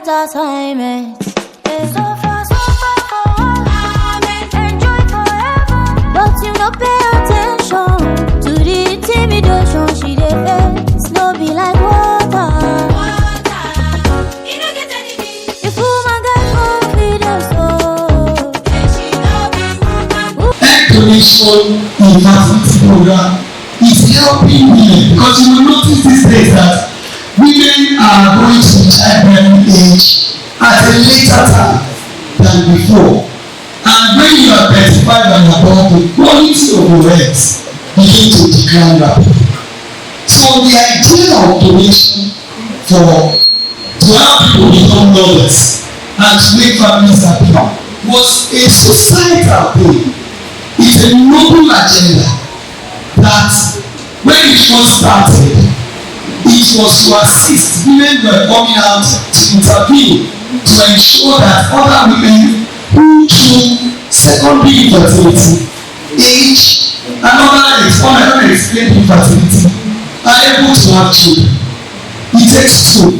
entertainment. Yeah. So far for all I'm enjoy forever. But you no pay attention to the intimidation she dey face. No be like water. You no get anything. If woman get confidence, oh, then she no be woman. Egg donation in fertility program is helping women, because you will notice these days that women are going to childbearing age at a later time than before. And when you are 35 and above, the quality of your eggs begin to decline rapidly. So the idea of donation to help people become mothers and to make families happy was a societal thing. It's a noble agenda that when it first started, it was to assist women who were coming out to intervene to ensure that other women who through secondary infertility, age, and other unexplained infertility are able to have children. It takes two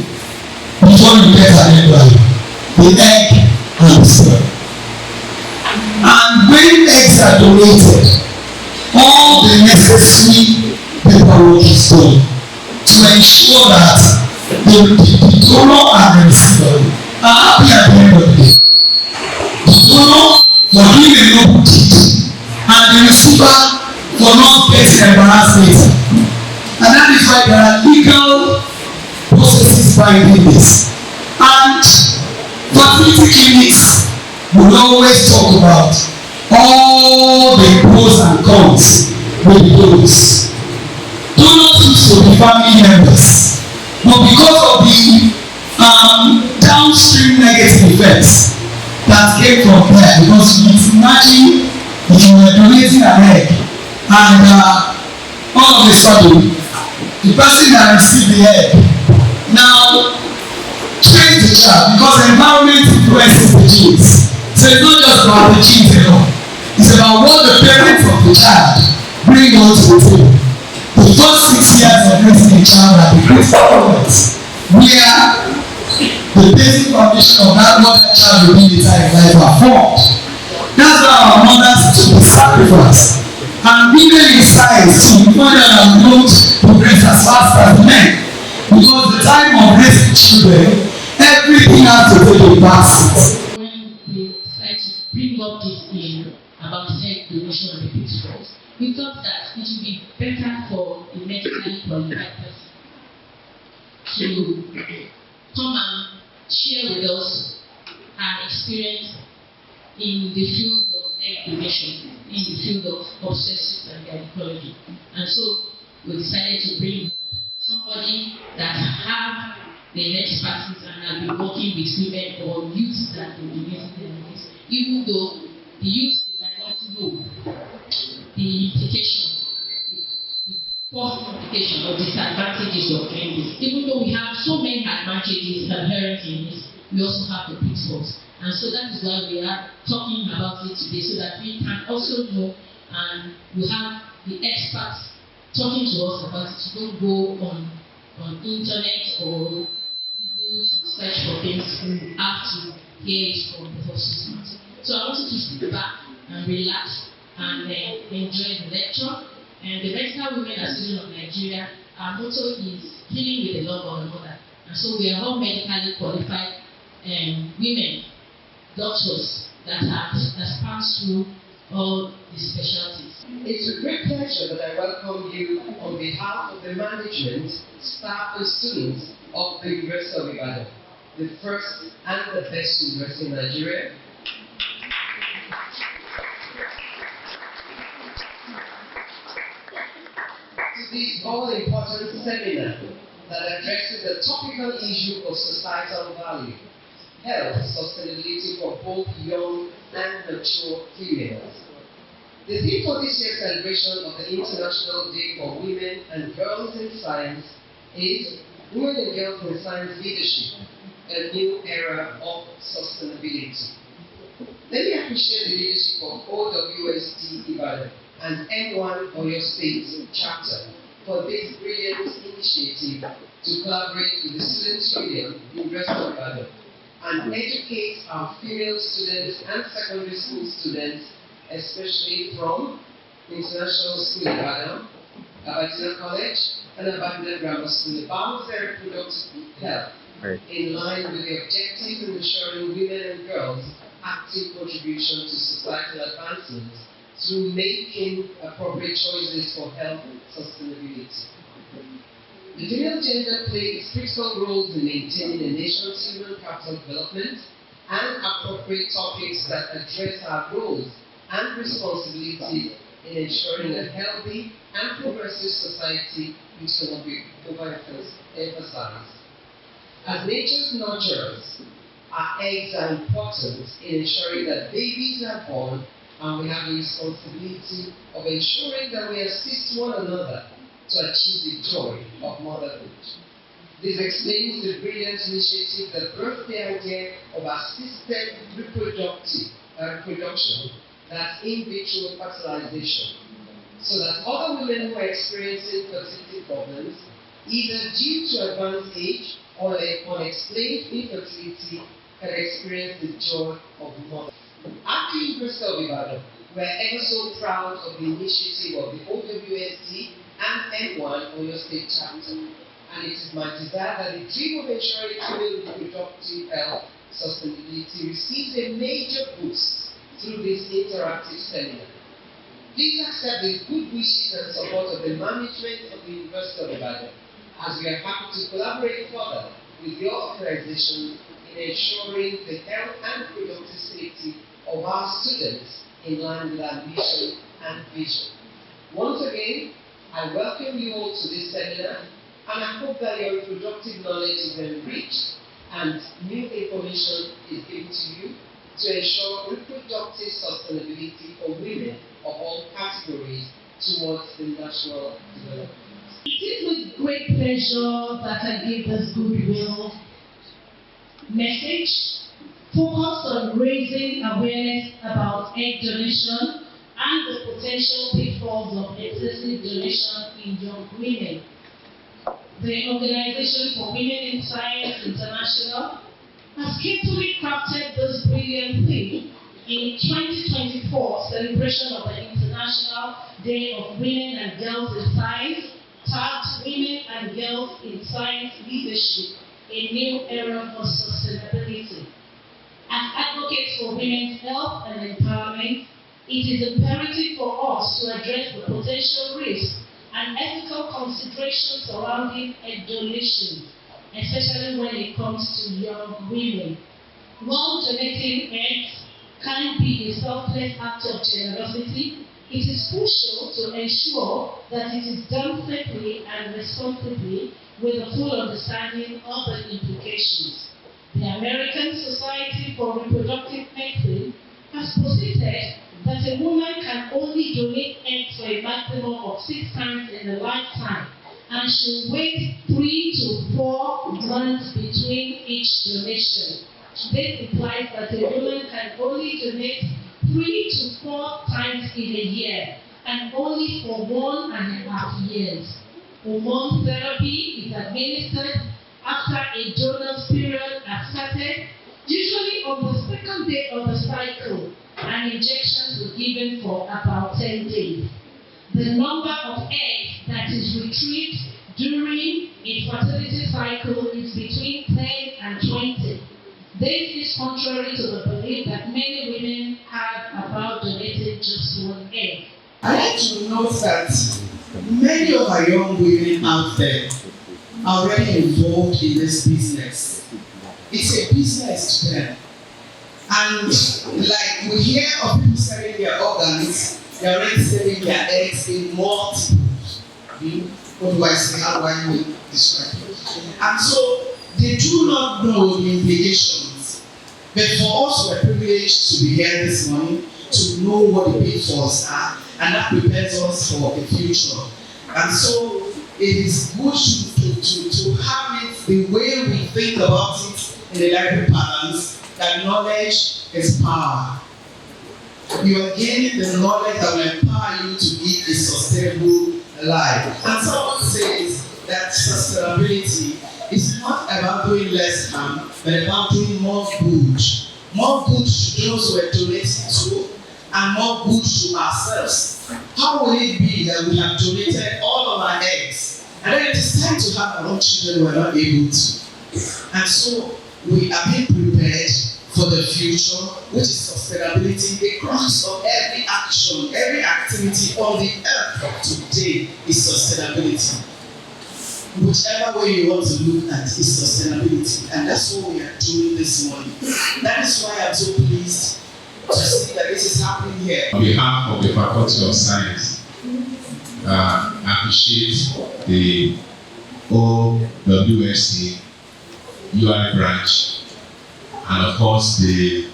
before you get an embryo, the egg and the sperm. And when eggs are donated, all the necessary paperwork is done to ensure that the donor and the receiver are happy at the end of the day. The donor for doing a noble deed and the receiver for not getting embarrassed later. And that is why there are legal processes binding this. And fertility clinics will always talk about all the pros and cons with donors. Donors used to be family members, but because of the downstream negative effects that came from there, because you imagine if you were donating an egg and all of a sudden the person that received the egg now trains the child, because the environment influences the genes. So it's not just about the genes alone, it's about what the parents of the child bring onto the table. The first 6 years of raising a child are the critical moments where the basic foundation of what that child will be later in life are formed. That's why our mothers took the sacrifice. And women in science to find out that we don't progress as fast as men. Because the time of raising children, everything has to take a backseat. When we decided to bring up this thing about egg donation and the pitfalls, we thought that it would be better for a medically qualified person to come and share with us our experience in the field of egg donation, in the field of obstetrics and gynecology. And so we decided to bring somebody that have the expertise and have been working with women or youth that will be using their eggs, even though the youth might not know the implication, the false implication or disadvantages of doing this. Even though we have so many advantages inherent in this, we also have the pitfalls. And so that is why we are talking about it today, so that we can also know and we have the experts talking to us about it. You don't go on internet or Google to search for things. You have to hear it from the horse's mouth. So I want you to sit back and relax and enjoy the lecture. And the Medical Women Association of Nigeria, our motto is healing with the love of the mother. And so we are all medically qualified women, doctors that pass through all the specialties. It's a great pleasure that I welcome you on behalf of the management, staff and students of the University of Ibadan, the first and the best university in Nigeria. To this all-important seminar that addresses the topical issue of societal value, health sustainability for both young and mature females. The theme for this year's celebration of the International Day for Women and Girls in Science is Women and Girls in Science Leadership, a new era of sustainability. Let me appreciate the leadership of OWSD Ibadan and M1 Oyo State chapter for this brilliant initiative to collaborate with the Students' Union, University of Ibadan, and educate our female students and secondary school students, especially from International School Ibadan, Ibadan College, and Ibadan Grammar School about their reproductive health, in line with the objectives of ensuring women and girls active contribution to societal advancements through making appropriate choices for health and sustainability. The female gender plays critical roles in maintaining the nation's human capital development and appropriate topics that address our roles and responsibilities in ensuring a healthy and progressive society, which cannot be overemphasized. As nature's nurturers, our eggs are important in ensuring that babies are born, and we have the responsibility of ensuring that we assist one another to achieve the joy of motherhood. This explains the brilliant initiative that birthed the idea of assisted reproduction, that's in vitro fertilization, so that other women who are experiencing fertility problems, either due to advanced age or unexplained infertility, can experience the joy of motherhood. At the University of Ibadan, we are ever so proud of the initiative of the OWSD and M1 Oyo State Chapter, and it is my desire that the dream of ensuring female reproductive health sustainability receives a major boost through this interactive seminar. Please accept the good wishes and support of the management of the University of Ibadan, as we are happy to collaborate further with your organization in ensuring the health and reproductive safety of our students in line with our mission and vision. Once again, I welcome you all to this seminar, and I hope that your reproductive knowledge is enriched and new information is given to you to ensure reproductive sustainability for women of all categories towards the national development. It is with great pleasure that I give this goodwill message focused on raising awareness about egg donation and the potential pitfalls of excessive donation in young women. The Organization for Women in Science International has carefully crafted this brilliant theme in 2024 celebration of the International Day of Women and Girls in Science, tagged Women and Girls in Science Leadership, a new era for sustainability. As advocates for women's health and empowerment, it is imperative for us to address the potential risks and ethical considerations surrounding egg donation, especially when it comes to young women. While donating eggs can be a selfless act of generosity, it is crucial to ensure that it is done safely and responsibly with a full understanding of the implications. The American Society for Reproductive Medicine has posited that a woman can only donate eggs for a maximum of 6 times in a lifetime and should wait 3 to 4 months between each donation. This implies that a woman can only donate 3 to 4 times in a year and only for 1.5 years. Hormone therapy is administered after a donor's period has started, usually on the 2nd day of the cycle, and injections were given for about 10 days. The number of eggs that is retrieved during a fertility cycle is between 10 and 20. This is contrary to the belief that many women have about donating just 1 egg. I like to note that many of our young women out there are already involved in this business. It's a business to them. And like we hear of people selling their organs, they're already selling their eggs in multiples. What do I say? How do I describe it? And so they do not know the implications. But for us, we're privileged to be here this morning to know what the pitfalls are, and that prepares us for the future. And so it is good to have it the way we think about it in the library balance, that knowledge is power. You are gaining the knowledge that will empower you to lead a sustainable life. And someone says that sustainability is not not about doing less harm, but about doing more good. More good to those we're donating to, and more good to ourselves. How will it be that we have donated all of our eggs, and then it is time to have our own children we're not able to? And so we are being prepared for the future, which is sustainability. The crux of every action, every activity on the earth of today is sustainability. Whichever way you want to look at is sustainability, and that's what we are doing this morning. That is why I'm so pleased to see that this is happening here. On behalf of the Faculty of Science, I appreciate the OWSD Ibadan Branch, and of course the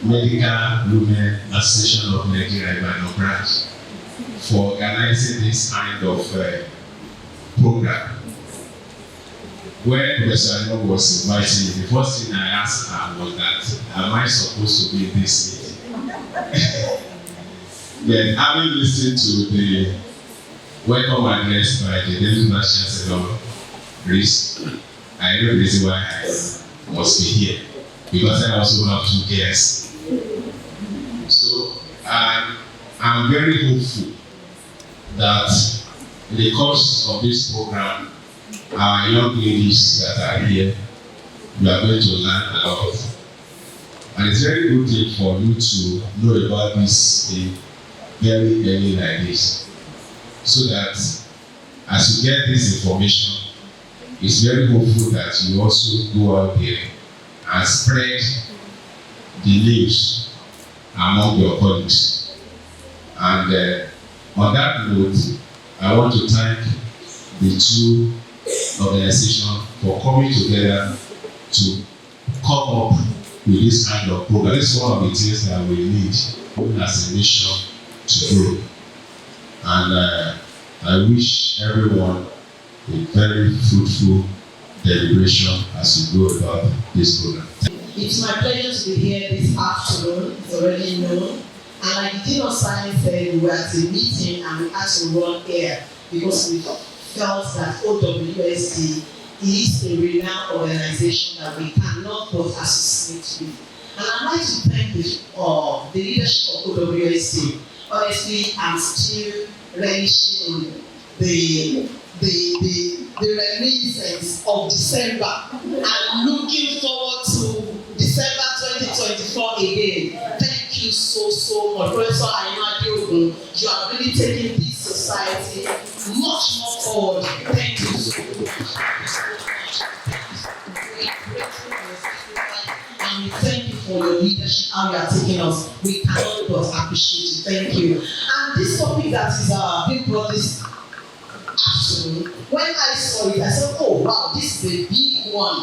Medical Women Association of Nigeria Ibadan Branch for organizing this kind of program. When Professor Anok was inviting me, the first thing I asked her was that, am I supposed to be in this meeting? Then, having listened to the welcome address by the Deputy Vice Chancellor, I know the reason why I must be here, because I also have 2 guests. So, I'm very hopeful that in the course of this program, our young ladies that are here, you are going to learn a lot. And it's a very good thing for you to know about this thing very early like this, so that as you get this information, it's very hopeful that you also go out there and spread the news among your colleagues. And on that note, I want to thank the 2 organizations for coming together to come up with this kind of program. This is one of the things that we need as a nation to grow. And I wish everyone a very fruitful deliberation as we go about this program. It's my pleasure to be here this afternoon. It's already noon. And like the Dean of Science said, we were at a meeting and we had to run here because we felt that OWSD is a renowned organization that we cannot but associate with. And I'd like to thank the leadership of OWSD. Honestly, I'm still relishing the reminiscence of December and looking forward to December 2024 again. Thank you so much. Professor Ayima Adeogun, you are really taking this society much more forward. Thank you so much. And we thank you for your leadership, how you are taking us. We cannot but appreciate you. Thank you. And this topic that is being brought this afternoon, when I saw it, I said, oh wow, this is a big one,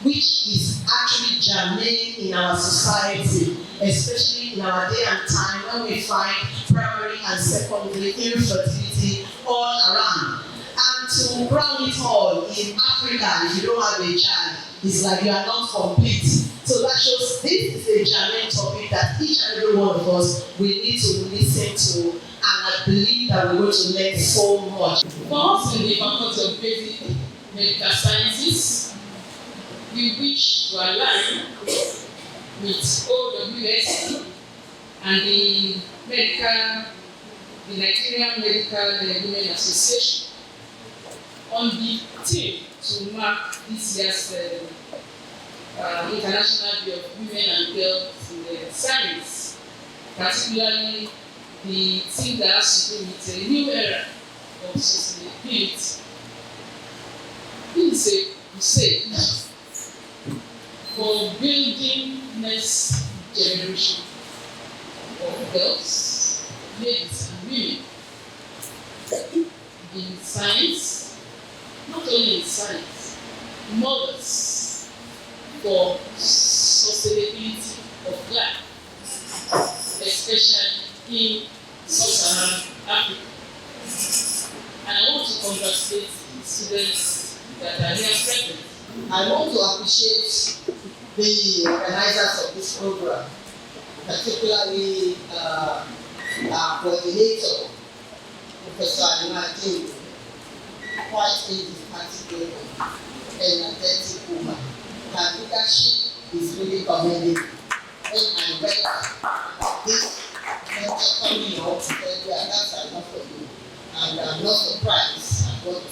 which is actually germane in our society, especially in our day and time when we find primary and secondary infertility all around. And to crown it all, in Africa, if you don't have a child, it's like you are not complete. So that shows this is a germane topic that each and every one of us will need to listen to, and I believe that we're going to learn so much. For us in the Faculty of Basic Medical Sciences, we wish to align with OWSD and the Nigerian Medical Women Association on the theme to mark this year's International Day of Women and Girls in the Science, particularly the thing that has to do with a new era of sustainability. This is a crusade for building next generation of girls, ladies and women in science, not only in science, mothers for sustainability of life, especially in Sub-Saharan Africa. And I want to congratulate the students that are here present. I want to appreciate the organizers of this program, particularly our coordinator, Professor Ayima Adeogun, quite indefatigable, energetic woman. Her leadership is really commendable. When I read this lecture coming out, that's enough for you. And I'm not surprised at what.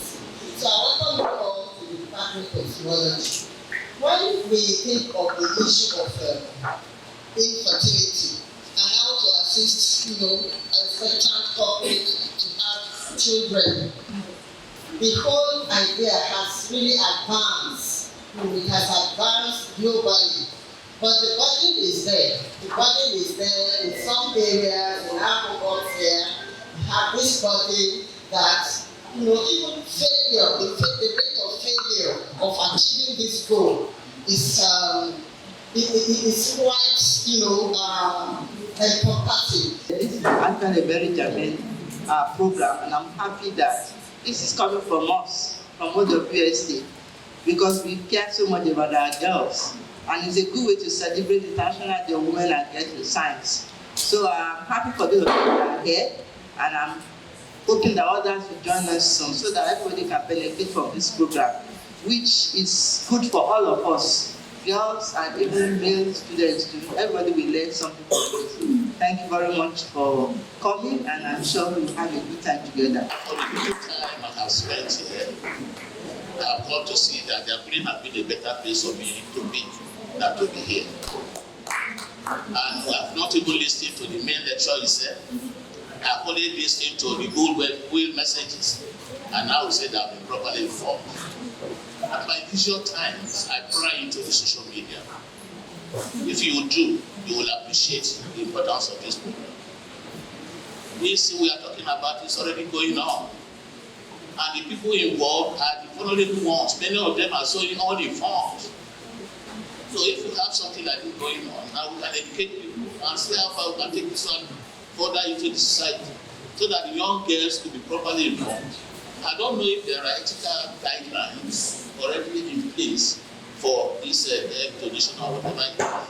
So I welcome you all to the Department of Zoology. When we think of the issue of infertility and how to assist, expectant couples to have children, the whole idea has really advanced. It has advanced globally, but the burden is there. The burden is there in some areas. In our here, we have this burden that even failure, the rate of failure of achieving this goal is quite encompassing. This is actually a very germane program, and I'm happy that this is coming from us, from OWSD, because we care so much about our girls, and it's a good way to celebrate International Day of Women and Girls in Science. So I'm happy for those of you that are here, and I'm hoping that others will join us soon so that everybody can benefit from this program, which is good for all of us, girls and even male students too. Everybody will learn something from this. Thank you very much for coming, and I'm sure we'll have a good time together. For the little time I have spent here, I have got to see that the brain has been a better place for me to be than to be here. And I have not even listened to the main lecture itself. I have only listened to the good messages, and I will say that I've been properly informed. At my leisure times, I pry into the social media. If you do, you will appreciate the importance of this program. This we are talking about is already going on. And the people involved are the vulnerable ones. Many of them are so uninformed. So if you have something like this going on, now we can educate people and see how far we can take this one further into the society so that the young girls could be properly informed. I don't know if there are ethical guidelines already in place for this egg donation or whatever.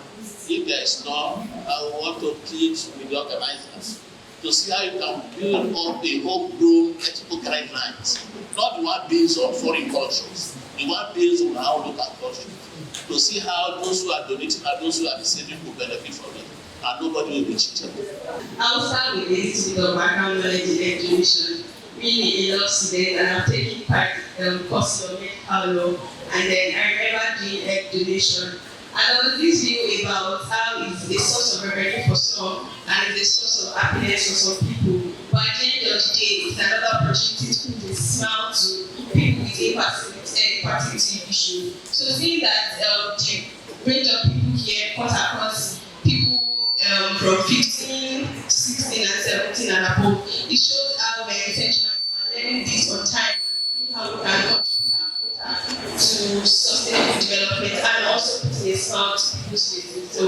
If there is none, I want to plead with the organizers to see how you can build up a homegrown ethical guidelines, not the one based on foreign cultures, the one based on our local culture, to see how those who are donating and those who are receiving will benefit from it, and nobody will be cheated. I'll start with a little bit of background knowledge in egg donation. Being a law student, and I'm taking part course of medical law, and then I remember doing egg donation. And there was this view about how it's a source of revenue for some and it's a source of happiness for some people. But at the end of the day, it's another opportunity to put a smile to people with infertility issue. So seeing that the range of people here cut across people from 15, 16, and 17 and above, it shows how we're intentional about learning this on time and see how we can contribute to sustainable development and also putting a smile to people's faces. So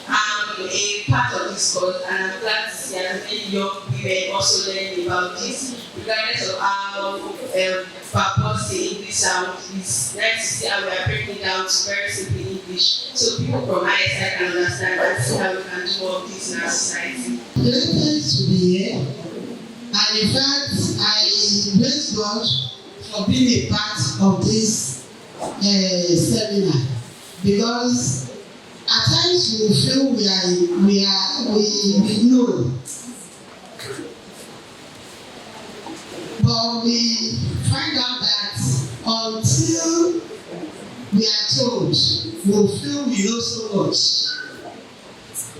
I'm a part of this course, and I'm glad to see as many young women also learning about this, regardless of how purpose the English sound. It's nice to see how we are breaking it down to very simple English, so people from my side can understand and see how we can do more of this in our society. Very nice to be here, and in fact, I bless God for being a part of this seminar, because at times we feel we know, but we find out that until we are told, we feel we know so much.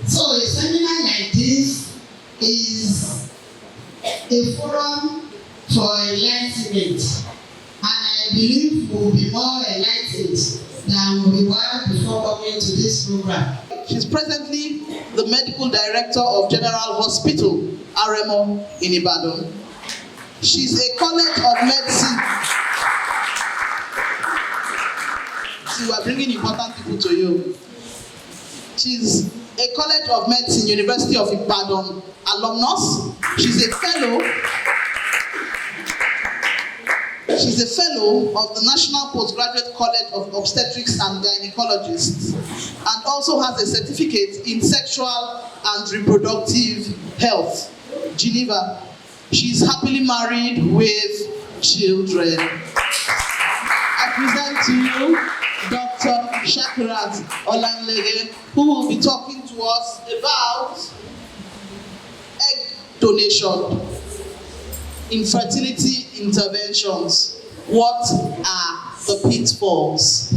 So a seminar like this is a forum for enlightenment. And I believe we'll be more enlightened than we were before coming to this program. She's presently the Medical Director of General Hospital, RMO, in Ibadan. She's a College of Medicine. See, we're bringing important people to you. She's a College of Medicine, University of Ibadan alumnus. She's a fellow. She's a fellow of the National Postgraduate College of Obstetrics and Gynecologists, and also has a certificate in sexual and reproductive health, Geneva. She's happily married with children. I present to you Dr. Shakirat Olanlege, who will be talking to us about egg donation, infertility interventions. What are the pitfalls?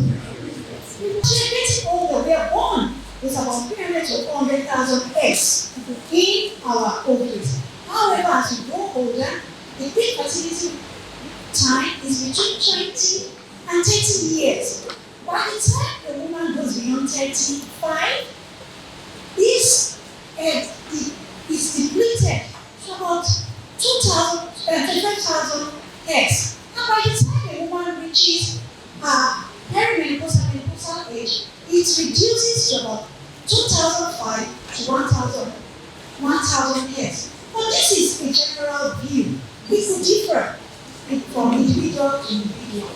We're getting older. We are born with about 300 to 400,000 eggs in our ovaries. However, as we grow older, the peak fertility time is between 20 and 30 years. By the time a woman goes beyond 35, this egg is depleted to about 25,000 eggs. And by the time a woman reaches perimenopausal and menopausal age, it reduces to about 2,005 to 1,000 eggs. But this is a general view. It could differ from individual to individual.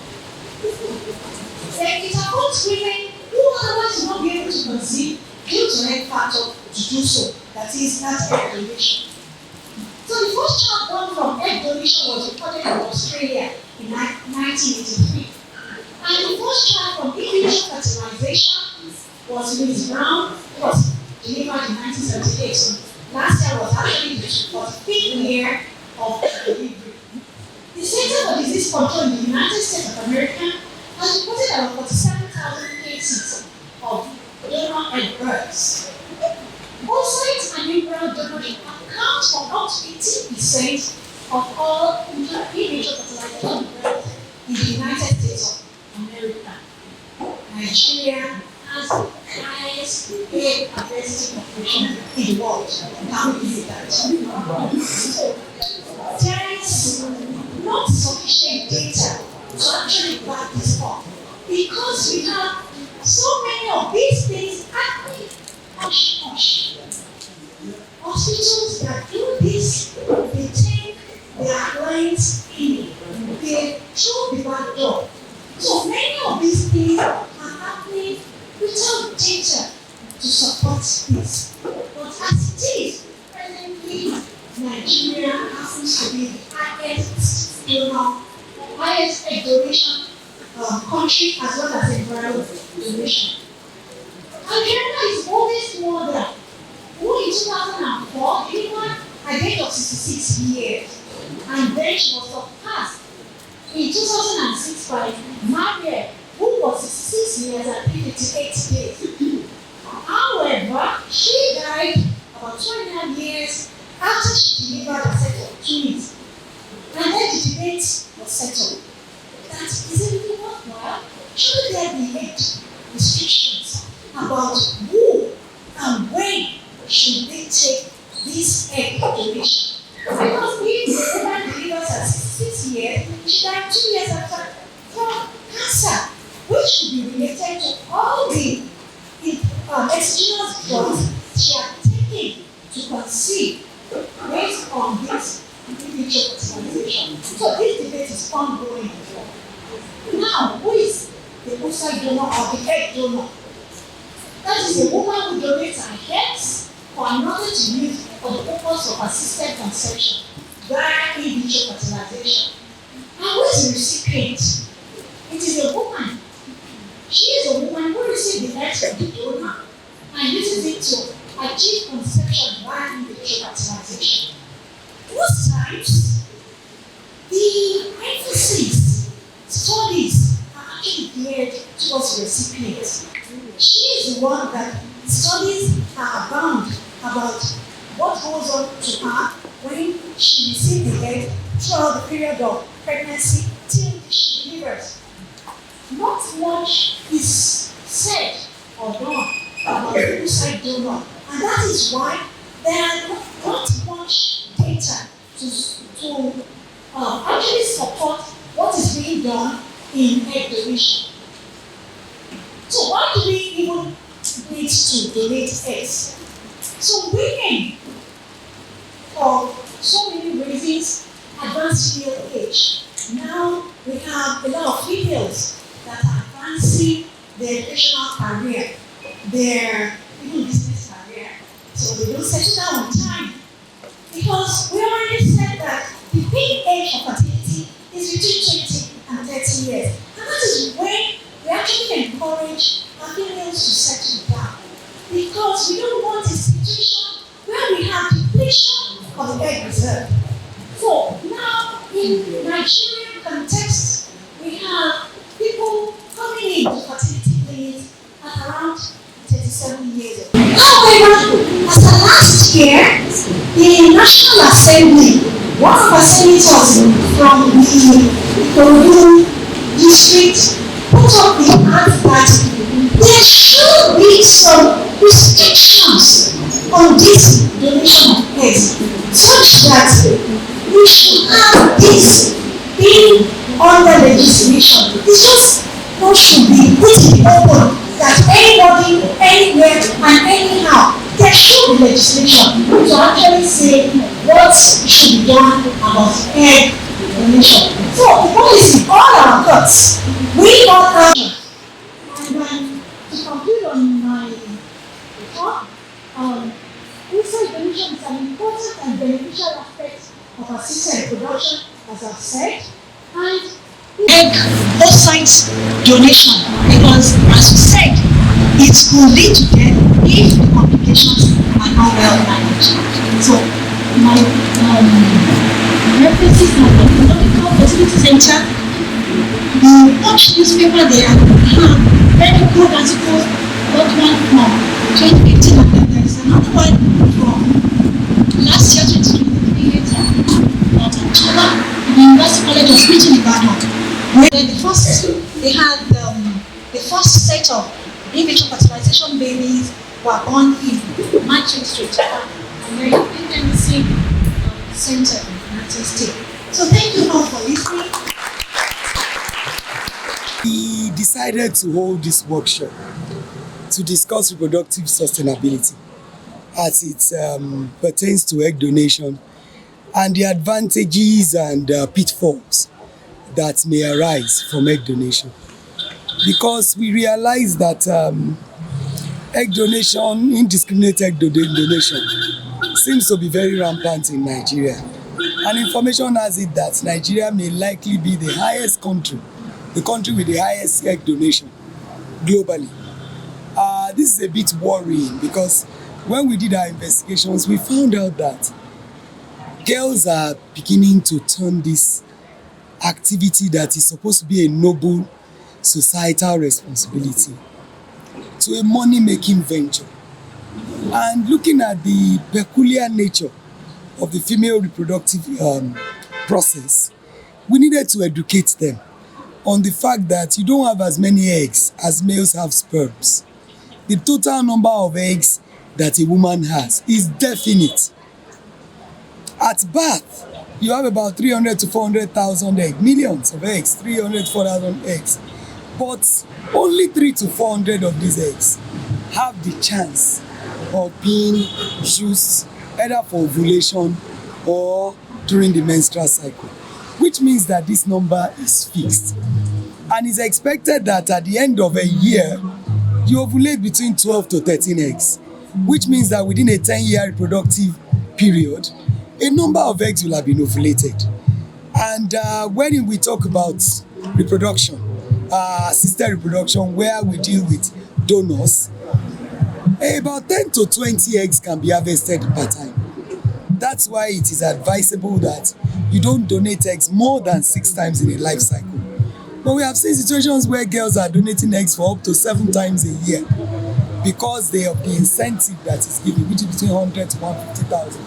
Then it affects women who otherwise will not be able to conceive due to egg factor to do so. That is, that's egg donation. So the first child born from egg donation was recorded in Australia in 1983. And the first child from in vitro fertilization was Louise Brown, who was delivered in 1978. So last year was actually the 45th year of delivery. The Center for Disease Control in the United States of America has reported about 47,000 cases of donor egg births. Oocyte and embryo donation account for about 80% of all in vitro fertilization births in the United States of America. Nigeria has the highest egg diversity population in the world. Can we believe that? So, there is not sufficient data to actually back this up because we have so many of these things happening. Hush. Hospitals that do this, they take their clients in, they throw the back door. So many of these things are happening without data to support this. But as it is, presently, Nigeria happens to be the highest egg donation country as well as embryo donation. Nigeria is the oldest mother who in 2004 delivered at the age of 66 years, and then she was surpassed in 2006 by Maria, who was 66 years and 58 days. However, she died about 2.5 years after she delivered a set of twins, and then the debate was settled. That is it really worthwhile? Should there be age restrictions about who and when should they take this egg donation? Because if the woman delivers at 66 years, she died 2 years after from cancer, which should be related to all the exogenous drugs she had taken to conceive based on this in vitro fertilization. So this debate is ongoing. Now, who is the oocyte donor or the egg donor? That is a woman who donates her eggs for another to use for the purpose of assisted conception via in vitro fertilization. And who is the recipient? It is a woman. She is a woman who receives the eggs from the donor and uses it to achieve conception via in vitro fertilization. Most times, the emphasis studies are actually geared towards the recipient. She is the one that studies are abound about what goes on to her when she receives the egg throughout the period of pregnancy till she delivers. Not much is said or done about the oocyte donor, and that is why there are not much data to actually support what is being done in egg donation. So why do we even need to donate eggs? So women, for so many reasons, advanced middle age. Now we have a lot of females that are advancing their educational career, their even business career. So they don't settle down on time. Because we already said that the peak age of fertility is is between 20 and 30 years. And that is when we actually encourage our females to settle down. Because we don't want a situation where we have depletion of the egg reserve. So now in Nigerian context, we have people coming into fertility clinics at around 37 years old. However, as of last year, the National Assembly, one of our senators from the Ikorodu district put up the act that there should be some restrictions on this donation of eggs, such that we should have this being under legislation. It's just what should be put in open that anybody, anywhere, and anyhow, there should be legislation to actually say what should be done about egg donation. So the policy, all our cuts, we all have. And to conclude on my talk, insect donation is an important and beneficial aspect of assisted reproduction, as I've said, and egg oocyte donation, because as you said, it will lead to death if the complications are not well managed. So my references are the Medical Fertility Center, the Punch newspaper, they have very good articles, got one from 2015 and then there is another one from last year 2023 about October in the University College of Hospital Ibadan. When they had the first set of in vitro fertilization babies were born in March 2021 and then NMC Center in United States. So thank you all for listening. We decided to hold this workshop to discuss reproductive sustainability as it pertains to egg donation and the advantages and pitfalls that may arise from egg donation. Because we realize that egg donation, indiscriminate egg donation, seems to be very rampant in Nigeria. And information has it that Nigeria may likely be the highest country, the country with the highest egg donation globally. This is a bit worrying because when we did our investigations, we found out that girls are beginning to turn this activity that is supposed to be a noble societal responsibility to a money-making venture. And looking at the peculiar nature of the female reproductive process, we needed to educate them on the fact that you don't have as many eggs as males have sperms. The total number of eggs that a woman has is definite. At birth, you have about 300 to 400,000 eggs, millions of eggs, 300 to 4,000 eggs. But only 300 to 400 of these eggs have the chance of being used either for ovulation or during the menstrual cycle, which means that this number is fixed. And it's expected that at the end of a year, you ovulate between 12 to 13 eggs, which means that within a 10-year reproductive period, a number of eggs will have been ovulated. And when we talk about reproduction, assisted reproduction, where we deal with donors, about 10 to 20 eggs can be harvested per time. That's why it is advisable that you don't donate eggs more than 6 times in a life cycle. But we have seen situations where girls are donating eggs for up to 7 times a year because they have the incentive that is given, which is between 100 to 150,000.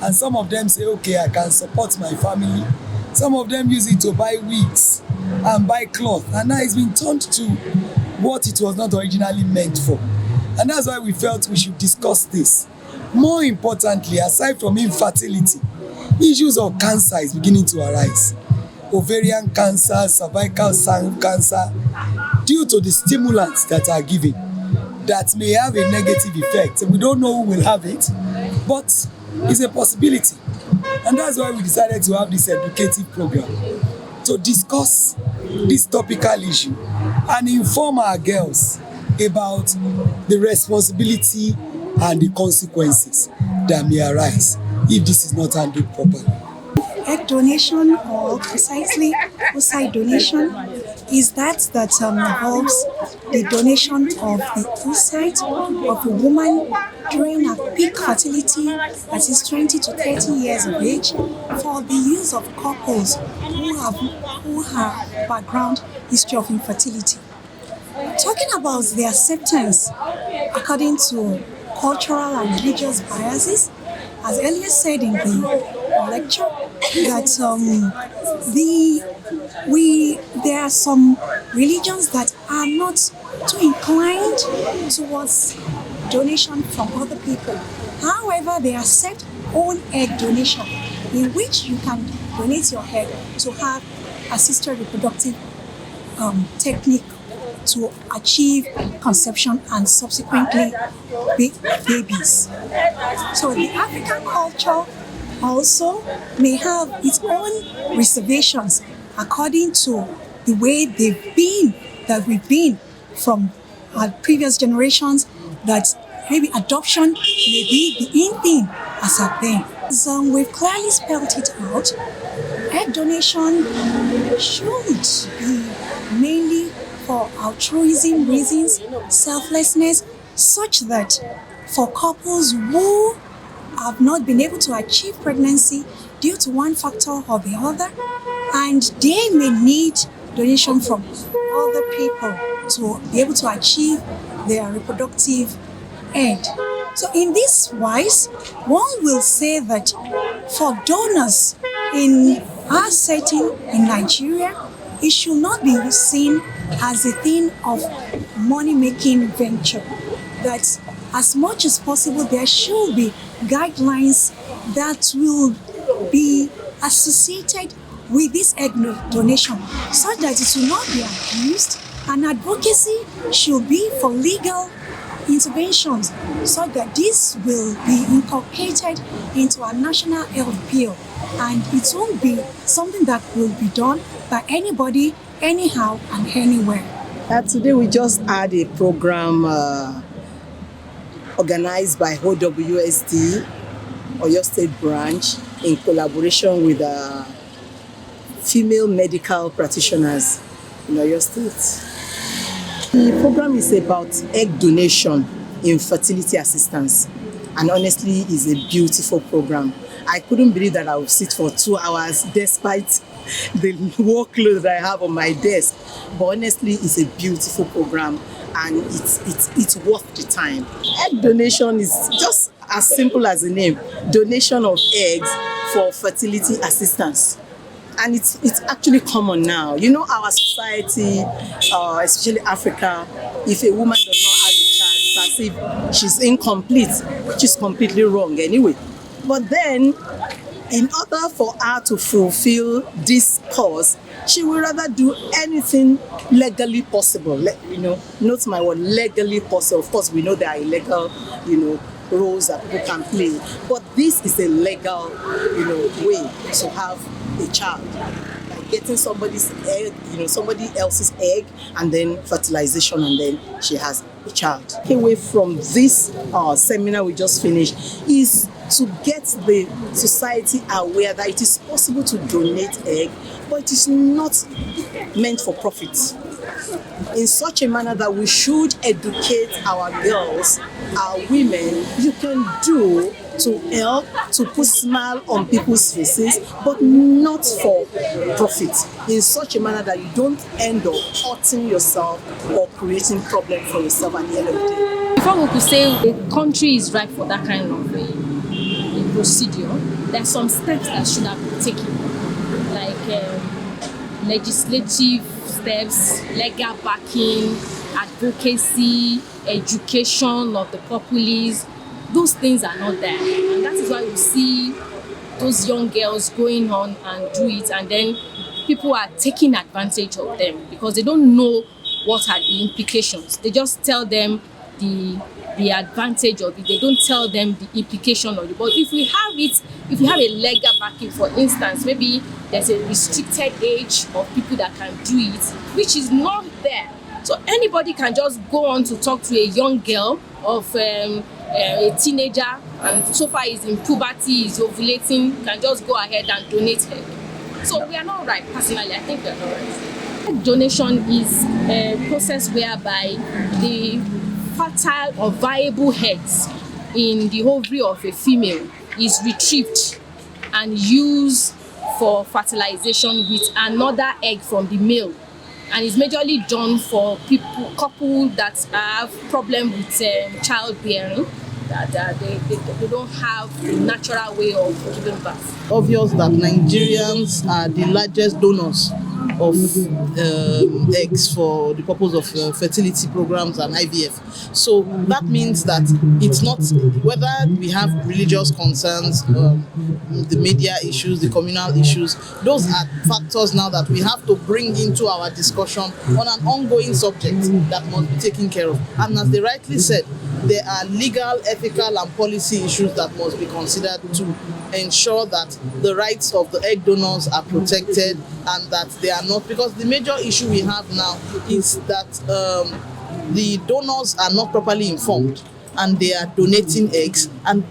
And some of them say, okay, I can support my family. Some of them use it to buy wigs and buy cloth. And now it's been turned to what it was not originally meant for. And that's why we felt we should discuss this. More importantly, aside from infertility, issues of cancer is beginning to arise. Ovarian cancer, cervical cancer, due to the stimulants that are given that may have a negative effect. And we don't know who will have it, but it's a possibility. And that's why we decided to have this educative program to discuss this topical issue and inform our girls about the responsibility and the consequences that may arise if this is not handled properly. egg donation, or precisely oocyte donation, is that involves the donation of the oocyte of a woman during her peak fertility, that is 20 to 30 years of age, for the use of couples who have background history of infertility. Talking about the acceptance according to cultural and religious biases, as earlier said in the lecture, that there are some religions that are not too inclined towards donation from other people. However, they accept own egg donation, in which you can donate your egg to have assisted reproductive technique to achieve conception and subsequently babies. So the African culture also may have its own reservations according to the way we've been from our previous generations, that maybe adoption may be the in thing as at then. So we've clearly spelled it out. Egg donation should be mainly for altruism reasons, selflessness, such that for couples who have not been able to achieve pregnancy due to one factor or the other, and they may need donation from other people to be able to achieve their reproductive end. So in this wise, one will say that for donors in our setting in Nigeria, it should not be seen as a thing of money-making venture. That as much as possible, there should be guidelines that will be associated with this egg donation, so that it will not be abused, and advocacy should be for legal interventions, so that this will be inculcated into our national health bill, and it won't be something that will be done by anybody, anyhow and anywhere. Today we just had a program organized by OWSD Ibadan Branch in collaboration with female medical practitioners in Oyo State. The program is about egg donation in fertility assistance, and honestly is a beautiful program. I couldn't believe that I would sit for 2 hours despite the workload that I have on my desk, but honestly it's a beautiful program, and it's worth the time. Egg donation is just as simple as the name, donation of eggs for fertility assistance. And it's actually common now. You know, our society, especially Africa, if a woman does not have a child, it's as if she's incomplete, which is completely wrong anyway. But then, in order for her to fulfill this cause, she will rather do anything legally possible. Note my word, legally possible. Of course, we know there are illegal, roles that people can play. But this is a legal, way to have a child. Like getting somebody's egg, somebody else's egg, and then fertilization, and then she has a child. Away from this seminar we just finished is to get the society aware that it is possible to donate egg, but it is not meant for profit. In such a manner that we should educate our girls, our women, you can do to help, to put smile on people's faces, but not for profit. In such a manner that you don't end up hurting yourself or creating problem for yourself at the end of the day. Before we could say the country is ripe for that kind of a procedure, there are some steps that should have been taken, like legislative steps, legal backing, advocacy, education of the populace. Those things are not there, and that is why we see those young girls going on and do it, and then people are taking advantage of them because they don't know what are the implications. They just tell them the advantage of it. They don't tell them the implication of it. But if we have a legal backing, for instance, maybe there's a restricted age of people that can do it, which is not there. So anybody can just go on to talk to a young girl of a teenager and so far is in puberty, is ovulating, can just go ahead and donate egg. So we are not right. Personally, I think we are not right. Egg donation is a process whereby the fertile or viable eggs in the ovary of a female is retrieved and used for fertilization with another egg from the male, and it's majorly done for couple that have problem with childbearing, that they don't have the natural way of giving birth. Obvious that Nigerians are the largest donors of eggs for the purpose of fertility programs and IVF. So that means that it's not whether we have religious concerns, the media issues, the communal issues, those are factors now that we have to bring into our discussion on an ongoing subject that must be taken care of. And as they rightly said, there are legal, ethical and policy issues that must be considered to ensure that the rights of the egg donors are protected and that they are not, because the major issue we have now is that the donors are not properly informed and they are donating eggs, and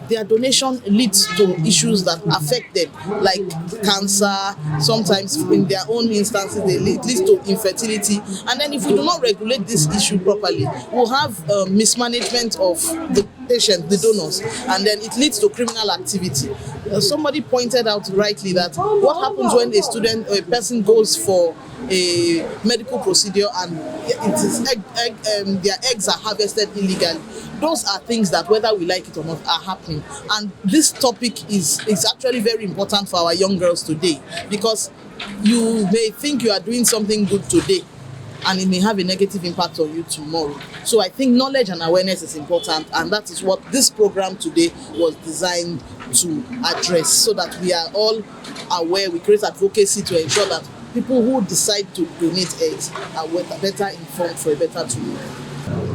their donation leads to issues that affect them, like cancer. Sometimes in their own instances they leads to infertility, and then if we do not regulate this issue properly, we'll have mismanagement of the patient, the donors, and then it leads to criminal activity. Somebody pointed out rightly that what happens when a student or a person goes for a medical procedure and it is their eggs are harvested illegally. Those are things that, whether we like it or not, are happening. And this topic is actually very important for our young girls today, because you may think you are doing something good today and it may have a negative impact on you tomorrow. So I think knowledge and awareness is important, and that is what this program today was designed to address, so that we are all aware, we create advocacy to ensure that people who decide to donate eggs are better informed for a better tomorrow.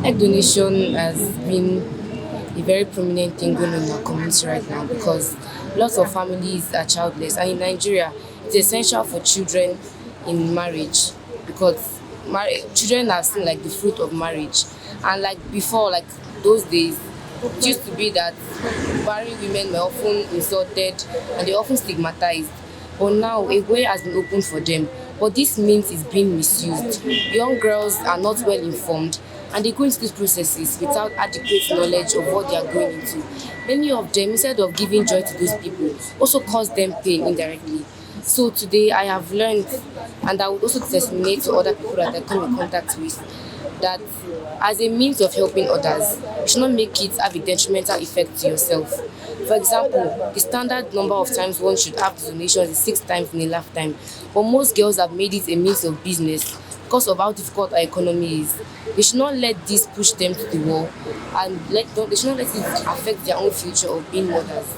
Egg donation has been a very prominent thing going on in our community right now, because lots of families are childless, and in Nigeria it's essential for children in marriage, because children are seen like the fruit of marriage. And like before, like those days, it used to be that married women were often insulted and they often stigmatized, but now a way has been opened for them. But this means it's being misused. Young girls are not well informed and they go into these processes without adequate knowledge of what they are going into. Many of them, instead of giving joy to those people, also cause them pain indirectly. So today I have learned, and I would also disseminate to other people that I come in contact with, that as a means of helping others, you should not make it have a detrimental effect to yourself. For example, the standard number of times one should have the donations is 6 times in a lifetime, but most girls have made it a means of business because of how difficult our economy is. They should not let this push them to the wall, and they should not let it affect their own future of being mothers.